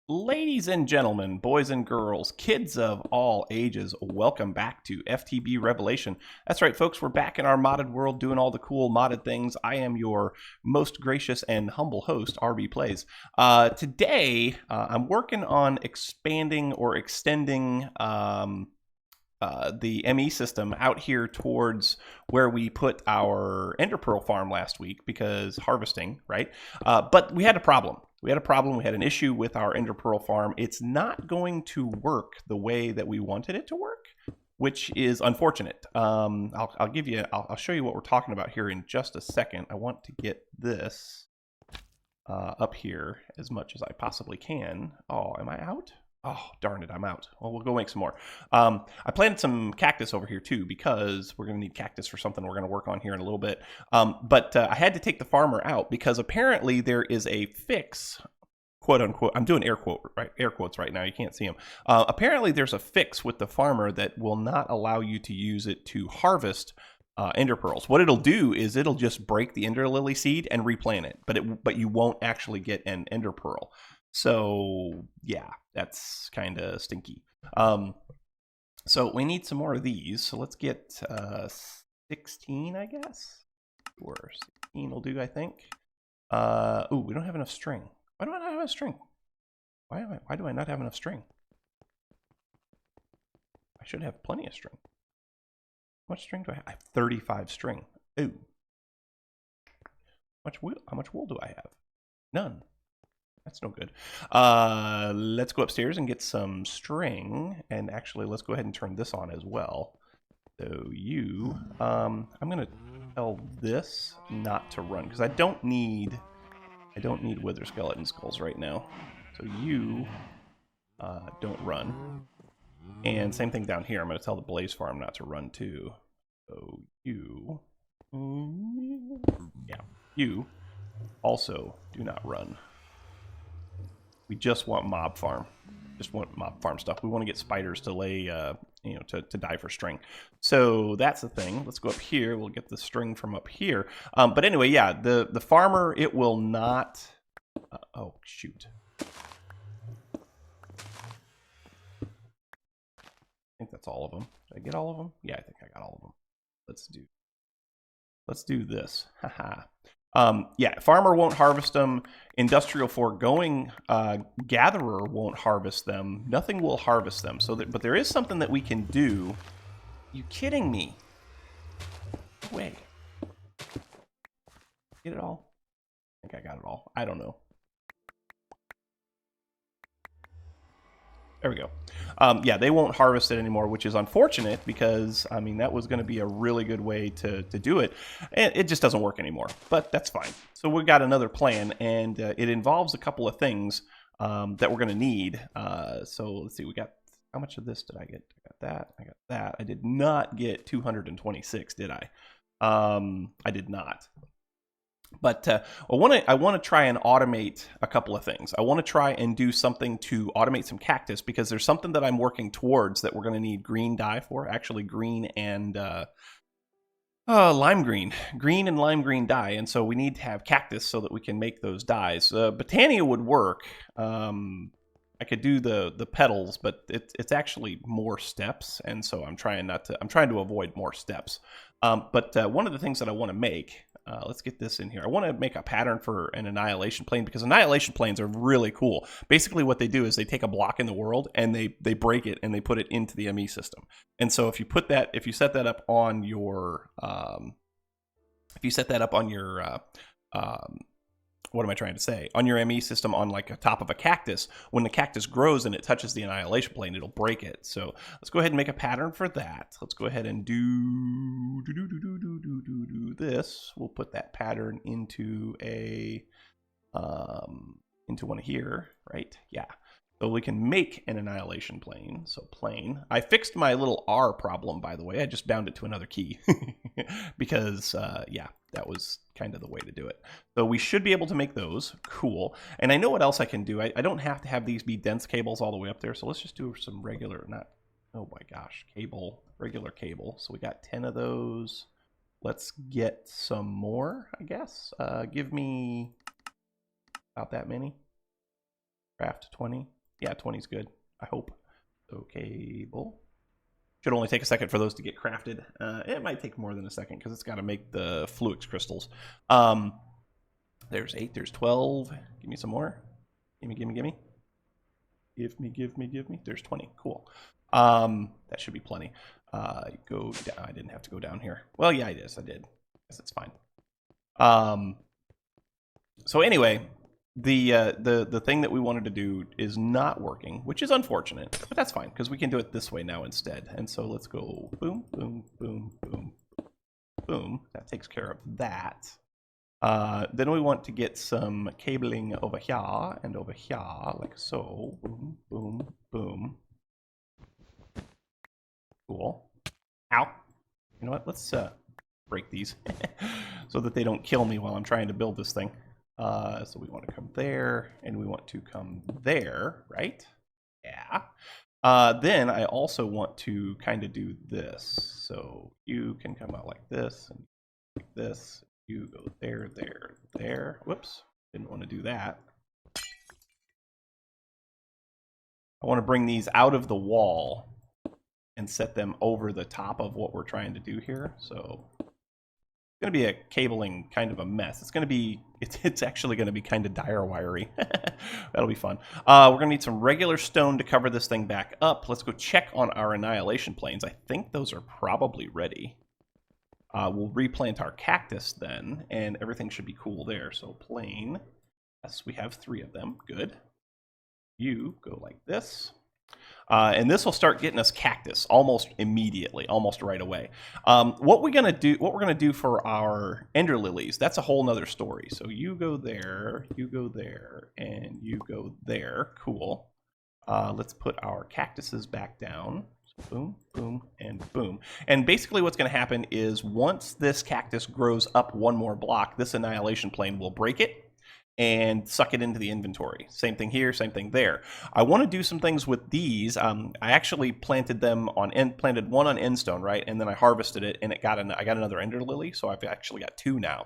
Ladies and gentlemen, boys and girls, kids of all ages, welcome back to FTB Revelation. That's right, folks, we're back in our modded world doing all the cool modded things. I am your most gracious and humble host, RB Plays. Today, I'm working on expanding or extending the ME system out here towards where we put our Ender Pearl farm last week because harvesting, right? But we had a problem. We had an issue with our Ender Pearl farm. It's not going to work the way that we wanted it to work, which is unfortunate. I'll show you what we're talking about here in just a second. I want to get this up here as much as I possibly can. Oh, am I out? Oh, darn it, I'm out. Well, we'll go make some more. I planted some cactus over here too because we're going to need cactus for something we're going to work on here in a little bit. But I had to take the farmer out because apparently there is a fix, quote unquote. I'm doing air quotes right now. You can't see them. Apparently there's a fix with the farmer that will not allow you to use it to harvest ender pearls. What it'll do is it'll just break the ender lily seed and replant it, but you won't actually get an ender pearl. So yeah, that's kind of stinky. So we need some more of these. So let's get 16, I guess. Or 16 will do, I think. Ooh, we don't have enough string. Why do I not have enough string? Why do I not have enough string? I should have plenty of string. How much string do I have? I have 35 string. Ooh. How much wool do I have? None. That's no good. Let's go upstairs and get some string. And actually, let's go ahead and turn this on as well. So I'm going to tell this not to run because I don't need wither skeleton skulls right now. So you don't run. And same thing down here. I'm going to tell the blaze farm not to run too. So you also do not run. We just want mob farm. Just want mob farm stuff. We want to get spiders to lay, to die for string. So that's the thing. Let's go up here. We'll get the string from up here. But anyway, yeah, the farmer, it will not... oh, shoot. I think that's all of them. Did I get all of them? Yeah, I think I got all of them. Let's do this. Haha. Yeah, farmer won't harvest them. Industrial foregoing gatherer won't harvest them. Nothing will harvest them. But there is something that we can do. You kidding me? No way. Get it all? I think I got it all. I don't know. There we go. Yeah, they won't harvest it anymore, which is unfortunate because, I mean, that was going to be a really good way to do it. And it just doesn't work anymore, but that's fine. So we've got another plan, and it involves a couple of things that we're going to need. So let's see, we got, how much of this did I get? I got that, I got that. I did not get 226, did I? I did not. But I want to try and automate a couple of things. I want to try and do something to automate some cactus because there's something that I'm working towards that we're going to need green dye for. Actually, green and lime green and lime green dye. And so we need to have cactus so that we can make those dyes. Botania would work. I could do the petals, but it's actually more steps, and so I'm trying to avoid more steps. But one of the things that I want to make. Let's get this in here. I want to make a pattern for an annihilation plane because annihilation planes are really cool. Basically what they do is they take a block in the world and they break it and they put it into the ME system. And so if you set that up on your what am I trying to say? On your ME system on like a top of a cactus, when the cactus grows and it touches the annihilation plane, it'll break it. So let's go ahead and make a pattern for that. Let's go ahead and do this. We'll put that pattern into one here, right? Yeah. So we can make an annihilation plane. So plane. I fixed my little R problem, by the way. I just bound it to another key because, yeah, that was kind of the way to do it. So we should be able to make those. Cool. And I know what else I can do. I don't have to have these be dense cables all the way up there. So let's just do some regular, oh my gosh, regular cable. So we got 10 of those. Let's get some more, I guess. Give me about that many. Craft 20. Yeah, 20 is good, I hope. So cable. Should only take a second for those to get crafted. It might take more than a second because it's got to make the fluix crystals. There's 8, there's 12. Give me some more. Gimme. Give me. There's 20. Cool. That should be plenty. Go down. I didn't have to go down here. Well, yeah, I did. I guess it's fine. So anyway, the thing that we wanted to do is not working, which is unfortunate, but that's fine because we can do it this way now instead. And so let's go boom, boom, boom, boom, boom. That takes care of that. Then we want to get some cabling over here and over here, like so. Boom, boom, boom. Cool. Ow. You know what? Let's break these so that they don't kill me while I'm trying to build this thing. So we want to come there, and we want to come there, right? Yeah. Then I also want to kind of do this. So you can come out like this, and like this. You go there, there, there. Whoops. Didn't want to do that. I want to bring these out of the wall and set them over the top of what we're trying to do here. So it's going to be a cabling kind of a mess. It's going to be, it's actually going to be kind of dire wiry. That'll be fun. We're going to need some regular stone to cover this thing back up. Let's go check on our annihilation planes. I think those are probably ready. We'll replant our cactus then, and everything should be cool there. So plane, yes, we have 3 of them. Good. You go like this. And this will start getting us cactus almost immediately, almost right away. What we're gonna do for our ender lilies, that's a whole nother story. So you go there, and you go there. Cool. Let's put our cactuses back down. Boom, boom, and boom. And basically what's going to happen is once this cactus grows up 1 more block, this annihilation plane will break it and suck it into the inventory. Same thing here, same thing there. I want to do some things with these. I actually planted one on endstone, right? And then I harvested it, and I got another ender lily, so I've actually got 2 now,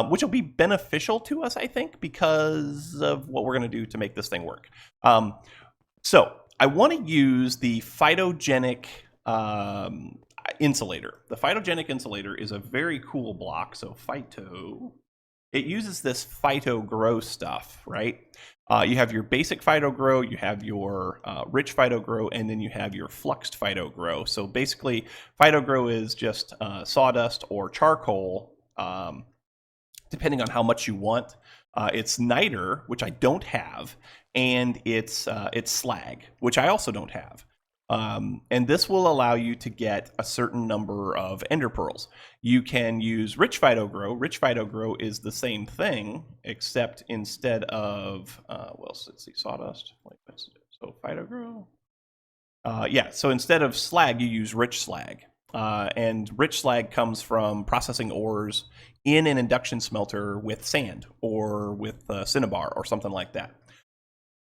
which will be beneficial to us, I think, because of what we're going to do to make this thing work. So I want to use the phytogenic insulator. The phytogenic insulator is a very cool block. So phyto, it uses this phyto grow stuff, right? You have your basic phyto grow, you have your rich phyto grow, and then you have your fluxed phyto grow. So basically, phyto grow is just sawdust or charcoal, depending on how much you want. It's niter, which I don't have, and it's slag, which I also don't have. And this will allow you to get a certain number of ender pearls. You can use rich phyto grow. Rich phyto grow is the same thing, except instead of let's see, sawdust. Like this. So phyto grow. Yeah. So instead of slag, you use rich slag. And rich slag comes from processing ores in an induction smelter with sand or with cinnabar or something like that.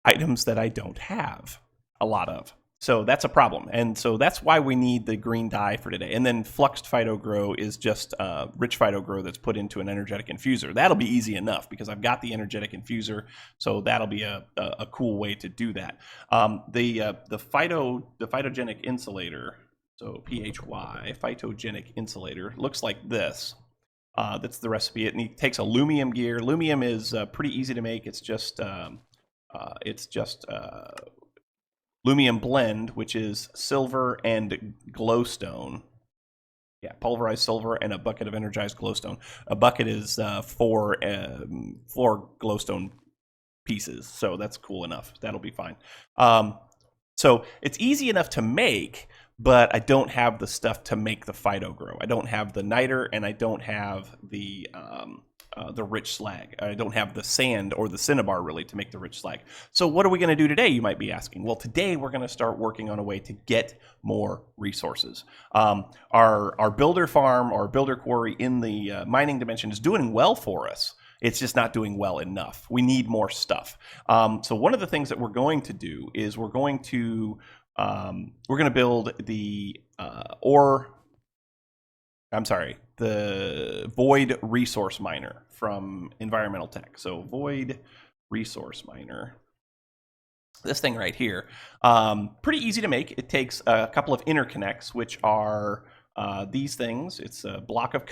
Items that I don't have a lot of. So that's a problem. And so that's why we need the green dye for today. And then fluxed phyto grow is just rich phyto grow that's put into an energetic infuser. That'll be easy enough because I've got the energetic infuser. So that'll be a cool way to do that. The phytogenic insulator, so PHY, phytogenic insulator, looks like this. That's the recipe. It takes aluminum gear. Aluminum is pretty easy to make. It's just aluminum blend, which is silver and glowstone. Yeah, pulverized silver and a bucket of energized glowstone. A bucket is 4 glowstone pieces, so that's cool enough. That'll be fine. So it's easy enough to make, but I don't have the stuff to make the phyto grow. I don't have the niter, and I don't have the rich slag. I don't have the sand or the cinnabar really to make the rich slag. So what are we going to do today, you might be asking? Well, today we're going to start working on a way to get more resources. Our builder farm, our builder quarry in the mining dimension is doing well for us. It's just not doing well enough. We need more stuff. So one of the things that we're going to do is we're going to build the the void resource miner from environmental tech. So void resource miner. this thing right here. Pretty easy to make. It takes a couple of interconnects, which are these things. It's a block of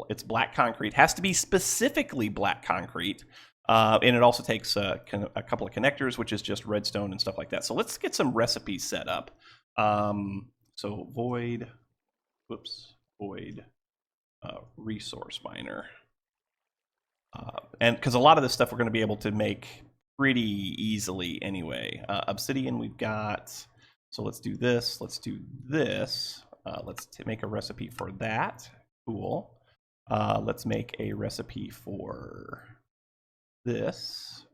it's black concrete. Has to be specifically black concrete. And it also takes a couple of connectors, which is just redstone and stuff like that. So let's get some recipes set up. So void, void resource miner. And because a lot of this stuff we're going to be able to make pretty easily anyway. Obsidian we've got, so let's do this, let's do this. Let's make a recipe for that. Cool. Let's make a recipe for this.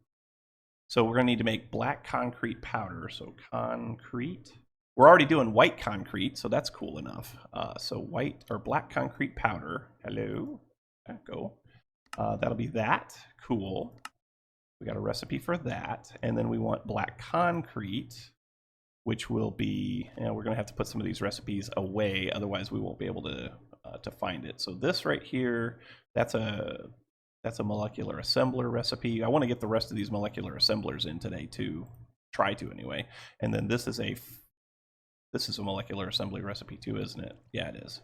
So we're going to need to make black concrete powder. So concrete. We're already doing white concrete, so that's cool enough. So white or black concrete powder. Hello. Go. That'll be that. Cool. We got a recipe for that. And then we want black concrete, which will be, we're going to have to put some of these recipes away. Otherwise, we won't be able to find it. So this right here, that's a molecular assembler recipe. I want to get the rest of these molecular assemblers in today too. Try to anyway. And then this is a molecular assembly recipe too, isn't it? Yeah, it is.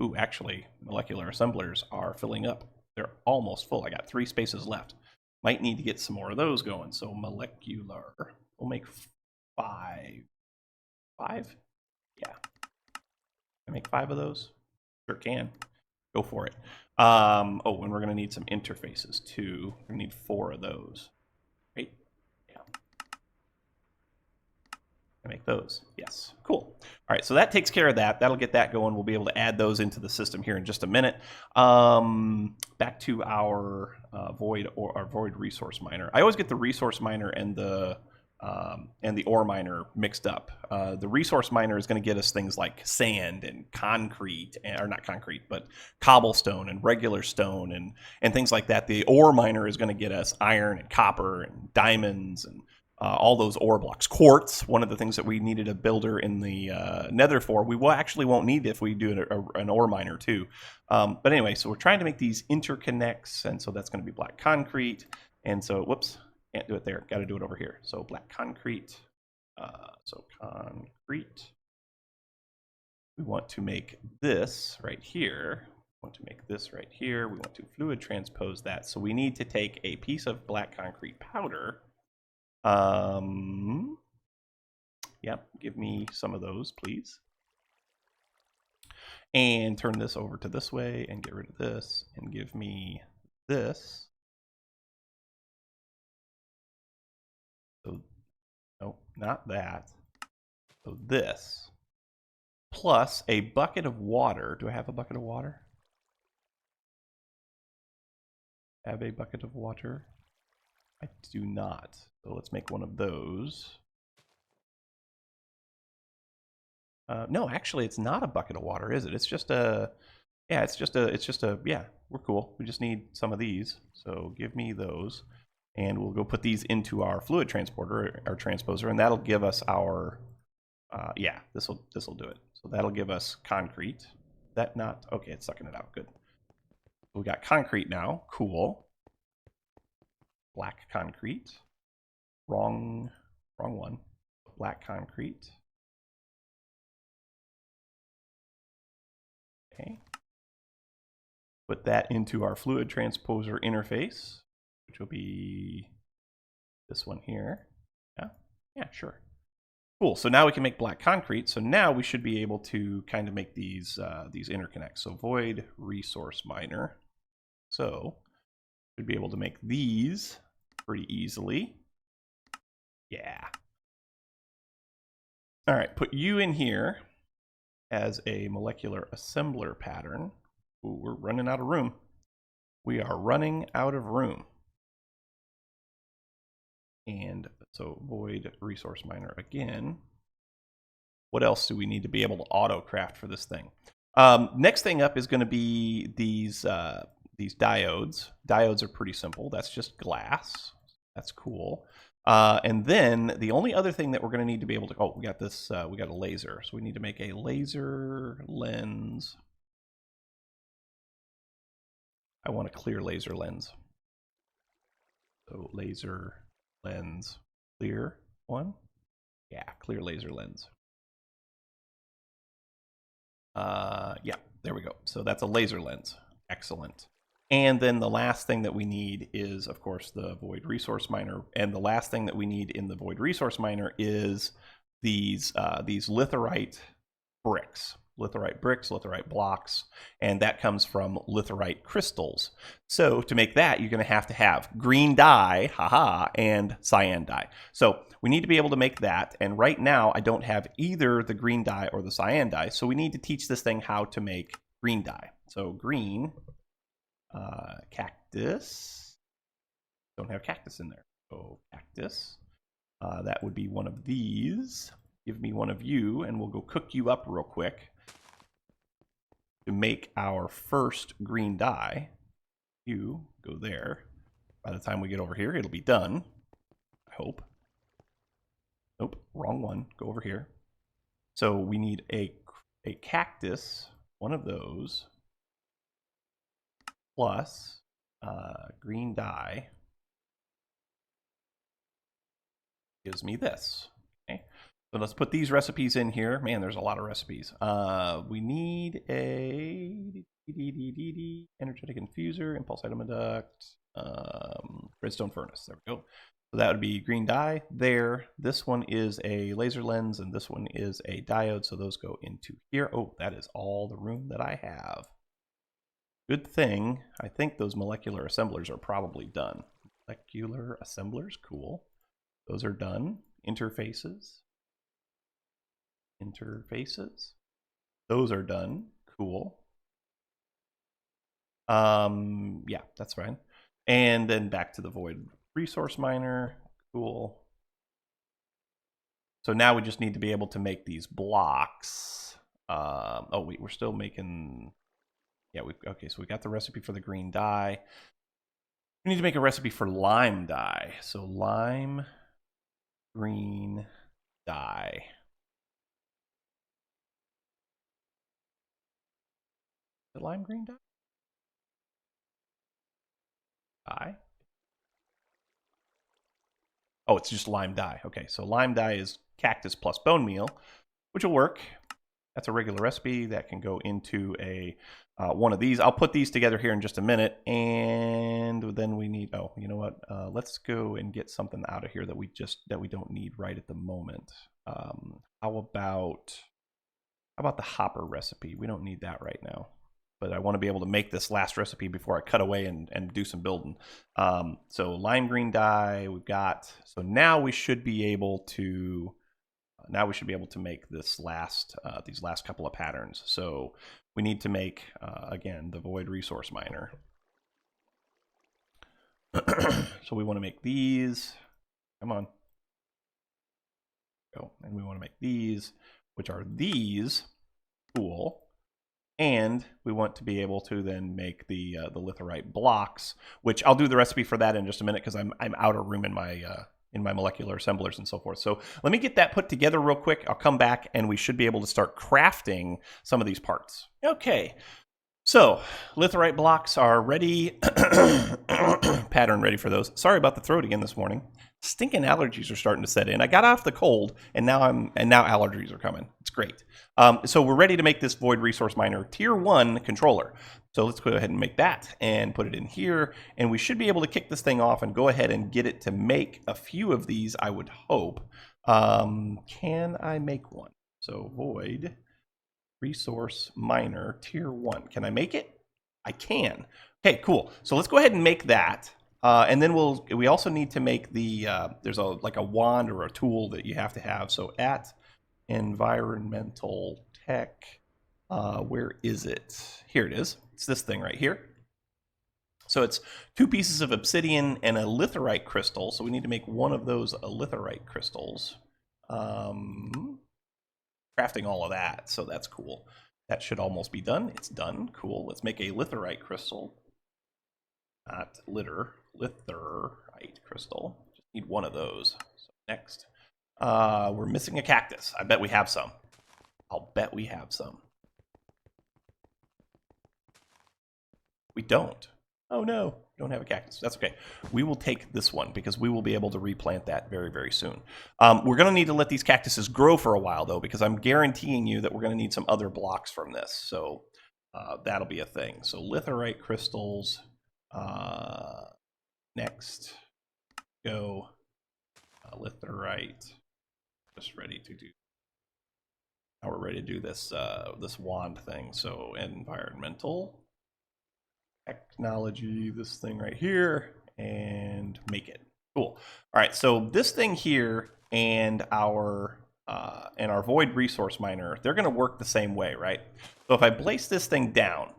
Ooh, actually, molecular assemblers are filling up. They're almost full. I got 3 spaces left. Might need to get some more of those going. So molecular, we'll make 5. 5? Yeah. Can I make 5 of those? Sure can. Go for it. Oh, and we're going to need some interfaces too. We're going to need 4 of those. Right? Yeah. I make those. Yes. Cool. All right, so that takes care of that. That'll get that going. We'll be able to add those into the system here in just a minute. Back to our void resource miner. I always get the resource miner and the ore miner mixed up. The resource miner is going to get us things like sand and concrete, or not concrete, but cobblestone and regular stone and things like that. The ore miner is going to get us iron and copper and diamonds and all those ore blocks. Quartz, one of the things that we needed a builder in the nether for, we won't need if we do an ore miner too. But anyway, so we're trying to make these interconnects, and so that's going to be black concrete. And so, whoops, can't do it there. Got to do it over here. So black concrete. So concrete. We want to make this right here. We want to make this right here. We want to fluid transpose that. So we need to take a piece of black concrete powder. Yep, give me some of those, please. And turn this over to this way and get rid of this and give me this. So, no, not that. So this, plus a bucket of water. Do I have a bucket of water? Have a bucket of water? I do not. So let's make one of those. No, actually, it's not a bucket of water, is it? It's just a, yeah, yeah, we're cool. We just need some of these. So give me those. And we'll go put these into our fluid transporter, our transposer, and that'll give us our, yeah, this'll do it. So that'll give us concrete. That not, okay, it's sucking it out, good. We got concrete now, cool. Black concrete. Wrong one. Black concrete. Okay. Put that into our fluid transposer interface, which will be this one here. Yeah, yeah, sure. Cool. So now we can make black concrete. So now we should be able to kind of make these interconnects. So void resource miner. So we'd be able to make these pretty easily. Yeah. All right, put you in here as a molecular assembler pattern. Ooh, we're running out of room. We are running out of room. And so void resource miner again. What else do we need to be able to auto craft for this thing? Next thing up is going to be these diodes. Diodes are pretty simple. That's just glass. That's cool. And then the only other thing that we're going to need to be able to, oh, we got this, we got a laser. So we need to make a laser lens. I want a clear laser lens. So laser lens clear. one. Yeah, clear laser lens. Yeah, there we go. So that's a laser lens. Excellent. And then the last thing that we need is, of course, the void resource miner. And the last thing that we need in the void resource miner is these litherite bricks. Litherite bricks, litherite blocks, and that comes from litherite crystals. So to make that, you're going to have green dye, haha, and cyan dye. So we need to be able to make that, and right now I don't have either the green dye or the cyan dye, so we need to teach this thing how to make green dye. So green, cactus, don't have cactus in there, so cactus, that would be one of these. Give me one of you, and we'll go cook you up real quick to make our first green dye. You go there. By the time we get over here, it'll be done. I hope. Nope, wrong one. Go over here. So we need a cactus, one of those, plus green dye gives me this. Okay. So let's put these recipes in here. Man, there's a lot of recipes. We need a energetic infuser, impulse duct, redstone furnace. There we go. So that would be green dye there. This one is a laser lens, and this one is a diode. So those go into here. Oh, that is all the room that I have. Good thing. I think those molecular assemblers are probably done. Molecular assemblers, cool. Those are done. Interfaces. Those are done. Cool. Yeah, that's fine. And then back to the void resource miner. Cool. So now we just need to be able to make these blocks. Oh wait, we're still making. Yeah, okay. So we got the recipe for the green dye. We need to make a recipe for lime dye. So lime, green dye. The lime green dye? Dye? Oh, it's just lime dye. Okay, so lime dye is cactus plus bone meal, which will work. That's a regular recipe that can go into a one of these. I'll put these together here in just a minute, and then we need. Oh, you know what? Let's go and get something out of here that we don't need right at the moment. How about the hopper recipe? We don't need that right now. But I want to be able to make this last recipe before I cut away and do some building. So lime green dye we've got. So now we should be able to make this these last couple of patterns. So we need to make again the void resource miner. So we want to make these. Come on. Go. And we want to make these, which are these. Cool. And we want to be able to then make the litherite blocks, which I'll do the recipe for that in just a minute because I'm out of room in my molecular assemblers and so forth. So let me get that put together real quick. I'll come back and we should be able to start crafting some of these parts. Okay, so litherite blocks are ready. Pattern ready for those. Sorry about the throat again this morning. Stinking allergies are starting to set in. I got off the cold, and now allergies are coming. It's great. So we're ready to make this void resource miner tier 1 controller. So let's go ahead and make that and put it in here, and we should be able to kick this thing off and go ahead and get it to make a few of these. I would hope. Can I make one? So void resource miner tier 1. Can I make it? I can. Okay, cool. So let's go ahead and make that. And then we also need to make the, there's like a wand or a tool that you have to have. So at environmental tech, where is it? Here it is. It's this thing right here. So it's 2 pieces of obsidian and a litherite crystal. So we need to make one of those litherite crystals. Crafting all of that. So that's cool. That should almost be done. It's done. Cool. Let's make a litherite crystal. Not litherite crystal. Just need one of those. So next, we're missing a cactus. I bet we have some. I'll bet we have some. We don't. Oh no. We don't have a cactus. That's okay. We will take this one because we will be able to replant that very, very soon. We're going to need to let these cactuses grow for a while, though, because I'm guaranteeing you that we're going to need some other blocks from this. So that'll be a thing. So litherite crystals. Next. Go. Litherite. Just ready to do. Now we're ready to do this this wand thing. So environmental. Technology, this thing right here, and make it. Cool. All right, so this thing here and our void resource miner, they're going to work the same way, right? So if I place this thing down,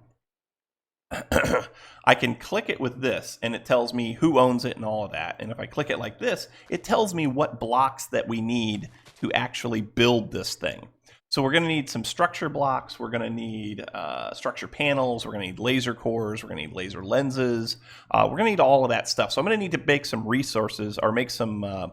I can click it with this, and it tells me who owns it and all of that. And if I click it like this, it tells me what blocks that we need to actually build this thing. So we're going to need some structure blocks. We're going to need structure panels. We're going to need laser cores. We're going to need laser lenses. We're going to need all of that stuff. So I'm going to need to make some resources or make some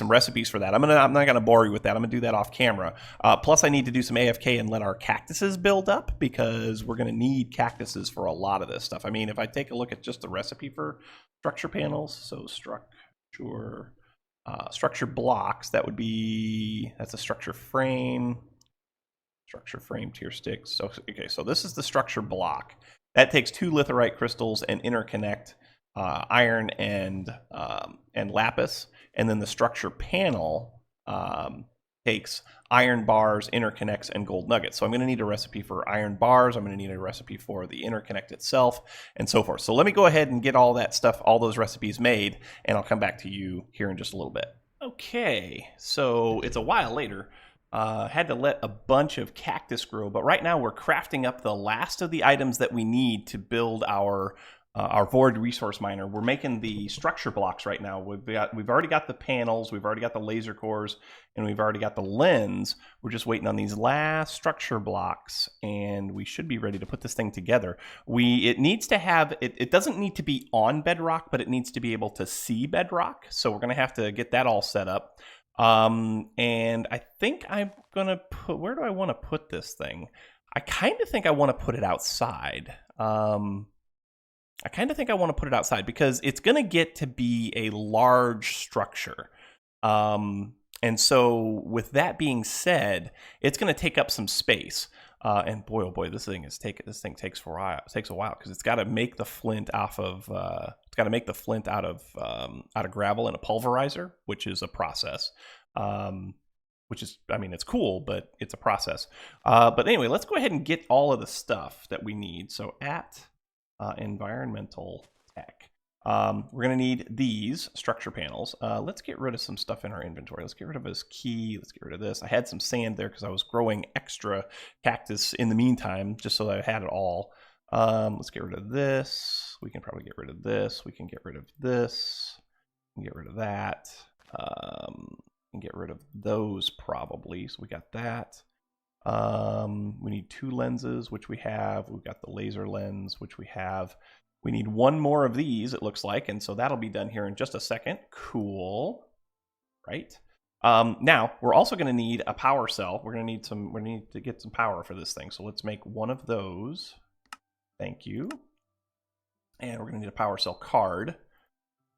recipes for that. I'm not going to bore you with that. I'm going to do that off camera. Plus, I need to do some AFK and let our cactuses build up because we're going to need cactuses for a lot of this stuff. I mean, if I take a look at just the recipe for structure panels, so structure blocks, that would be, that's a structure frame tier sticks. So okay, so this is the structure block. That takes 2 litherite crystals and interconnect iron and lapis, and then the structure panel takes iron bars, interconnects, and gold nuggets. So I'm going to need a recipe for iron bars. I'm going to need a recipe for the interconnect itself, and so forth. So let me go ahead and get all that stuff, all those recipes made, and I'll come back to you here in just a little bit. Okay, so it's a while later. Had to let a bunch of cactus grow, but right now we're crafting up the last of the items that we need to build our void resource miner. We're making the structure blocks right now. We've already got the panels, we've already got the laser cores, and we've already got the lens. We're just waiting on these last structure blocks, and we should be ready to put this thing together. It needs to have, it doesn't need to be on bedrock, but it needs to be able to see bedrock. So we're going to have to get that all set up. And I think I'm going to put, where do I want to put this thing? I kind of think I want to put it outside. Because it's going to get to be a large structure. And so with that being said, it's going to take up some space. And boy, oh boy, this thing takes a while because it's got to make the flint out of gravel in a pulverizer, which is a process. Which is, I mean, it's cool, but it's a process. But anyway, let's go ahead and get all of the stuff that we need. So at environmental tech, we're going to need these structure panels. Let's get rid of some stuff in our inventory. Let's get rid of this key. Let's get rid of this. I had some sand there because I was growing extra cactus in the meantime, just so that I had it all. Let's get rid of this. We can probably get rid of this. We can get rid of this. We can get rid of that. And get rid of those probably. So we got that. We need 2 lenses, which we have. We've got the laser lens, which we have. We need 1 more of these, it looks like, and so that'll be done here in just a second. Cool. Right. Now we're also going to need a power cell. We need to get some power for this thing. So let's make 1 of those. Thank you. And we're going to need a power cell card.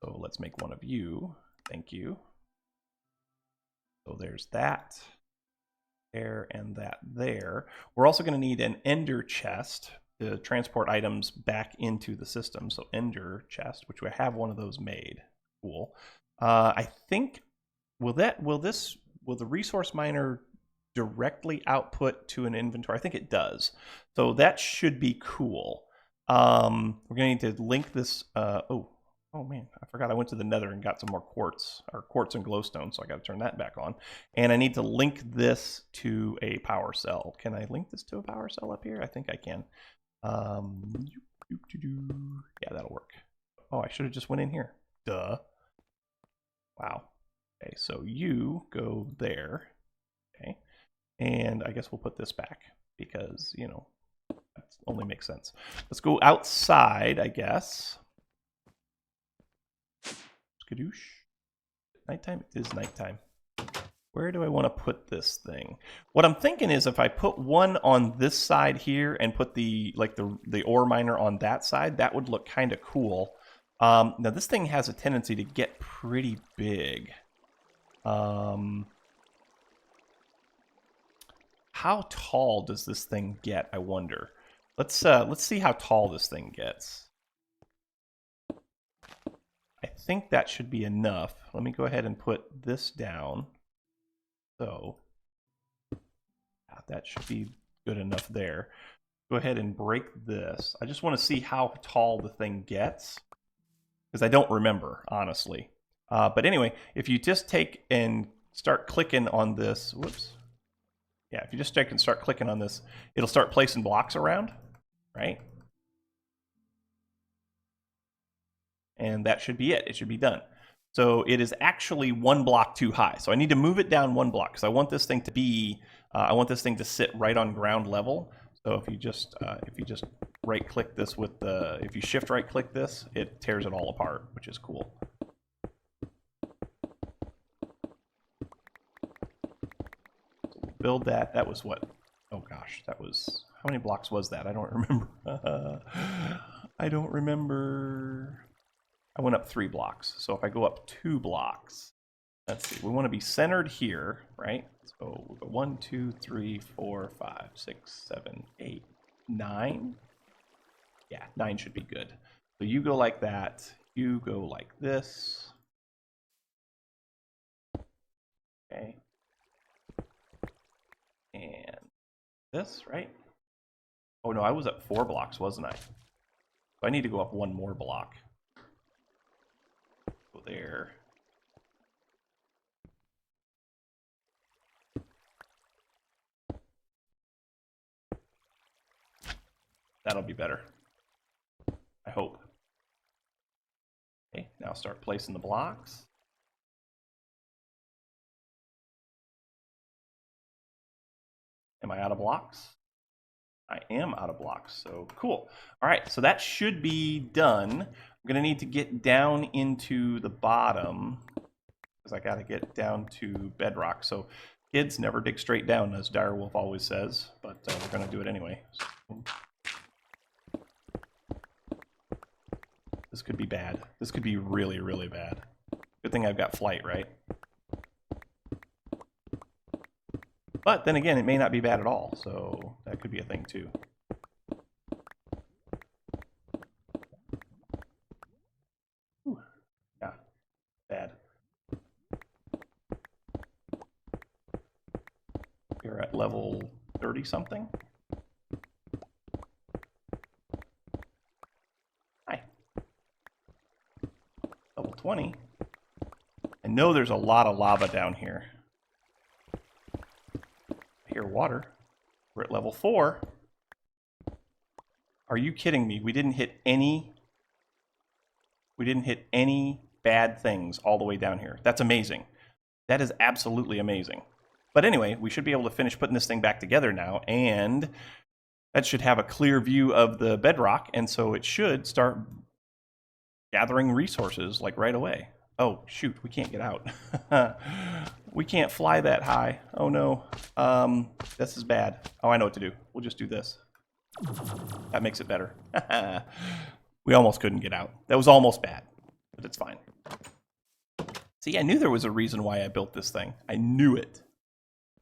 So let's make 1 of you. Thank you. So there's that there and that there. We're also going to need an ender chest to transport items back into the system. So ender chest, which we have 1 of those made. Cool. I think will the resource miner directly output to an inventory? I think it does. So that should be cool. We're going to need to link this. Oh man, I forgot I went to the nether and got some more quartz and glowstone, so I got to turn that back on. And I need to link this to a power cell. Can I link this to a power cell up here? I think I can. Yeah, that'll work. Oh, I should have just went in here. Duh. Wow. Okay, so you go there. Okay. And I guess we'll put this back because, you know, that only makes sense. Let's go outside, I guess. Skadoosh. Nighttime? It is nighttime. Where do I want to put this thing? What I'm thinking is if I put one on this side here and put the ore miner on that side, that would look kind of cool. Now this thing has a tendency to get pretty big. How tall does this thing get, I wonder? Let's see how tall this thing gets. I think that should be enough. Let me go ahead and put this down. So that should be good enough there. Go ahead and break this. I just want to see how tall the thing gets, because I don't remember, honestly. But anyway, if you just take and start clicking on this, whoops. Yeah, if you just take and start clicking on this, it'll start placing blocks around, right? And that should be it. It should be done. So it is actually one block too high. So I need to move it down one block because I want this thing to be, I want this thing to sit right on ground level. So if you just right click this with the, if you shift right click this, it tears it all apart, which is cool. So we'll build that. That was what? Oh gosh, that was, how many blocks was that? I don't remember. I don't remember. I went up 3 blocks. So if I go up 2 blocks, let's see, we want to be centered here, right? So we'll go 1, 2, 3, 4, 5, 6, 7, 8, 9. Yeah, 9 should be good. So you go like that. You go like this. Okay. And this, right? Oh no, I was at 4 blocks, wasn't I? So I need to go up 1 more block. Go there. That'll be better. I hope. Okay, now start placing the blocks. Am I out of blocks? I am out of blocks, so cool. All right, so that should be done. I'm gonna need to get down into the bottom because I gotta get down to bedrock. So kids, never dig straight down, as Direwolf always says, but we're gonna do it anyway. So, this could be bad. This could be really, really bad. Good thing I've got flight, right? But then again, it may not be bad at all, so that could be a thing too. Ooh, yeah, bad. We're at level 30 something. Hi. Level 20. I know there's a lot of lava down here. Here, water. We're at level 4. Are you kidding me? We didn't hit any bad things all the way down here. That's amazing. That is absolutely amazing. But anyway, we should be able to finish putting this thing back together now, and that should have a clear view of the bedrock, and so it should start gathering resources like right away. Oh, shoot, we can't get out. We can't fly that high. Oh, no. This is bad. Oh, I know what to do. We'll just do this. That makes it better. We almost couldn't get out. That was almost bad, but it's fine. See, I knew there was a reason why I built this thing. I knew it.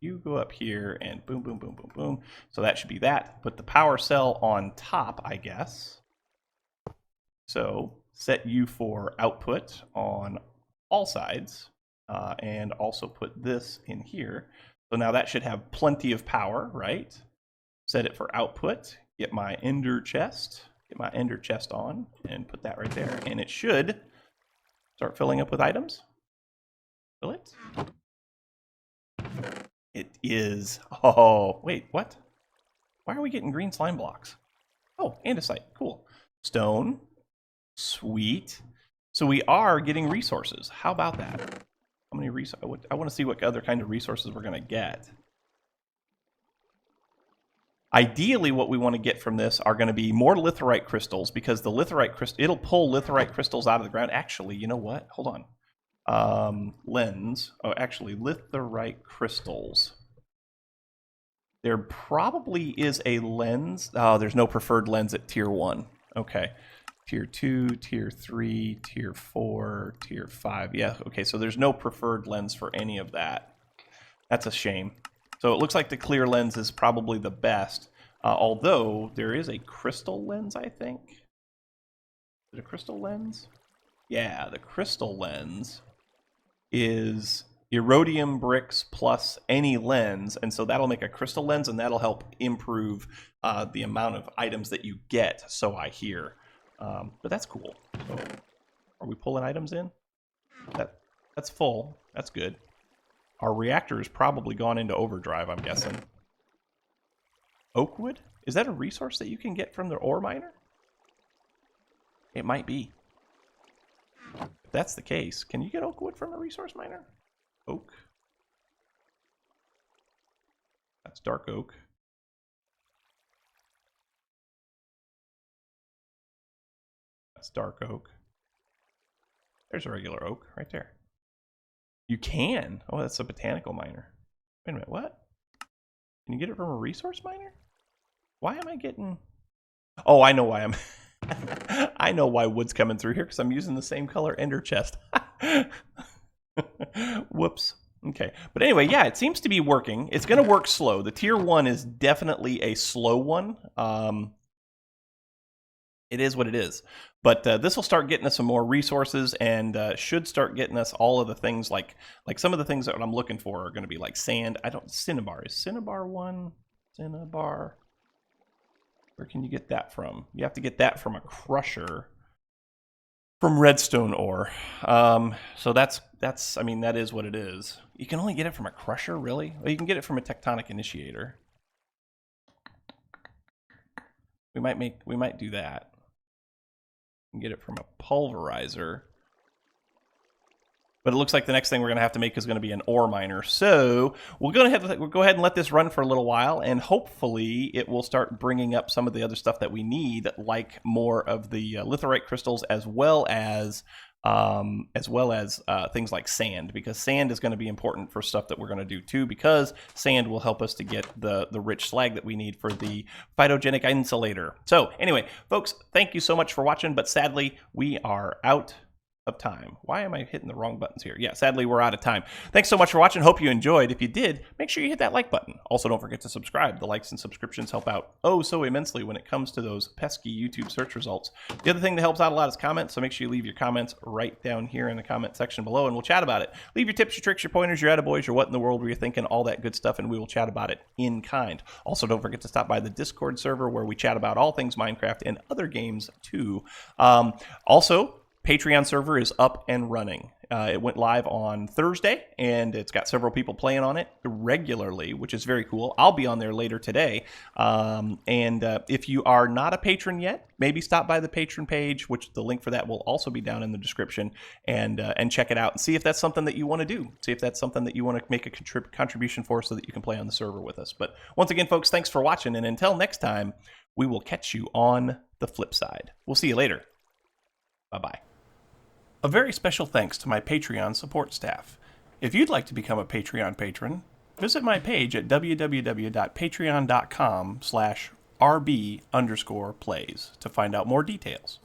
You go up here and boom, boom, boom, boom, boom. So that should be that. Put the power cell on top, I guess. So set you for output on all sides, and also put this in here. So now that should have plenty of power, right? Set it for output, get my ender chest on, and put that right there, and it should start filling up with items. Fill it. It is. Oh, wait, what? Why are we getting green slime blocks? Oh, andesite, cool. Stone, sweet. So we are getting resources. How about that? How many resources? I want to see what other kind of resources we're going to get. Ideally, what we want to get from this are going to be more litherite crystals, because the litherite crystal, it'll pull litherite crystals out of the ground. Actually, you know what? Hold on. lens. Oh, actually, litherite crystals. There probably is a lens. Oh, there's no preferred lens at tier 1. Okay. Tier 2, Tier 3, Tier 4, Tier 5. Yeah, okay, so there's no preferred lens for any of that. That's a shame. So it looks like the clear lens is probably the best, although there is a crystal lens, I think. Is it a crystal lens? Yeah, the crystal lens is Erodium bricks plus any lens, and so that'll make a crystal lens, and that'll help improve the amount of items that you get, so I hear. But that's cool. So, are we pulling items in? That's full. That's good. Our reactor has probably gone into overdrive, I'm guessing. Oakwood? Is that a resource that you can get from the ore miner? It might be. If that's the case, can you get oak wood from a resource miner? Oak. That's dark oak. That's dark oak. There's a regular oak right there. You can. Oh, that's a botanical miner. Wait a minute, what? Can you get it from a resource miner? Why am I getting... Oh, I know why I'm... I know why wood's coming through here, because I'm using the same color ender chest. Whoops. Okay. But anyway, yeah, it seems to be working. It's going to work slow. The tier 1 is definitely a slow one. It is what it is. But this will start getting us some more resources, and should start getting us all of the things like some of the things that I'm looking for are going to be like sand. Cinnabar. Is Cinnabar one? Cinnabar. Where can you get that from? You have to get that from a crusher. From redstone ore. So that's I mean, that is what it is. You can only get it from a crusher, really? Well, you can get it from a tectonic initiator. We might do that. You can get it from a pulverizer. But it looks like the next thing we're going to have to make is going to be an ore miner. So we'll go ahead and let this run for a little while, and hopefully it will start bringing up some of the other stuff that we need, like more of the litherite crystals, as well as things like sand, because sand is going to be important for stuff that we're going to do too, because sand will help us to get the rich slag that we need for the phytogenic insulator. So anyway, folks, thank you so much for watching, but sadly we are out of time. Why am I hitting the wrong buttons here? Yeah, sadly we're out of time. Thanks so much for watching. Hope you enjoyed. If you did, make sure you hit that like button. Also, don't forget to subscribe. The likes and subscriptions help out oh so immensely when it comes to those pesky YouTube search results. The other thing that helps out a lot is comments, so make sure you leave your comments right down here in the comment section below, and we'll chat about it. Leave your tips, your tricks, your pointers, your attaboys, your what in the world were you thinking, all that good stuff, and we will chat about it in kind. Also, don't forget to stop by the Discord server where we chat about all things Minecraft and other games too. Also, Patreon server is up and running. It went live on Thursday, and it's got several people playing on it regularly, which is very cool. I'll be on there later today. If you are not a patron yet, maybe stop by the patron page, which the link for that will also be down in the description, and check it out and see if that's something that you want to do. See if that's something that you want to make a contribution for, so that you can play on the server with us. But once again, folks, thanks for watching, and until next time, we will catch you on the flip side. We'll see you later. Bye-bye. A very special thanks to my Patreon support staff. If you'd like to become a Patreon patron, visit my page at www.patreon.com/RB_plays to find out more details.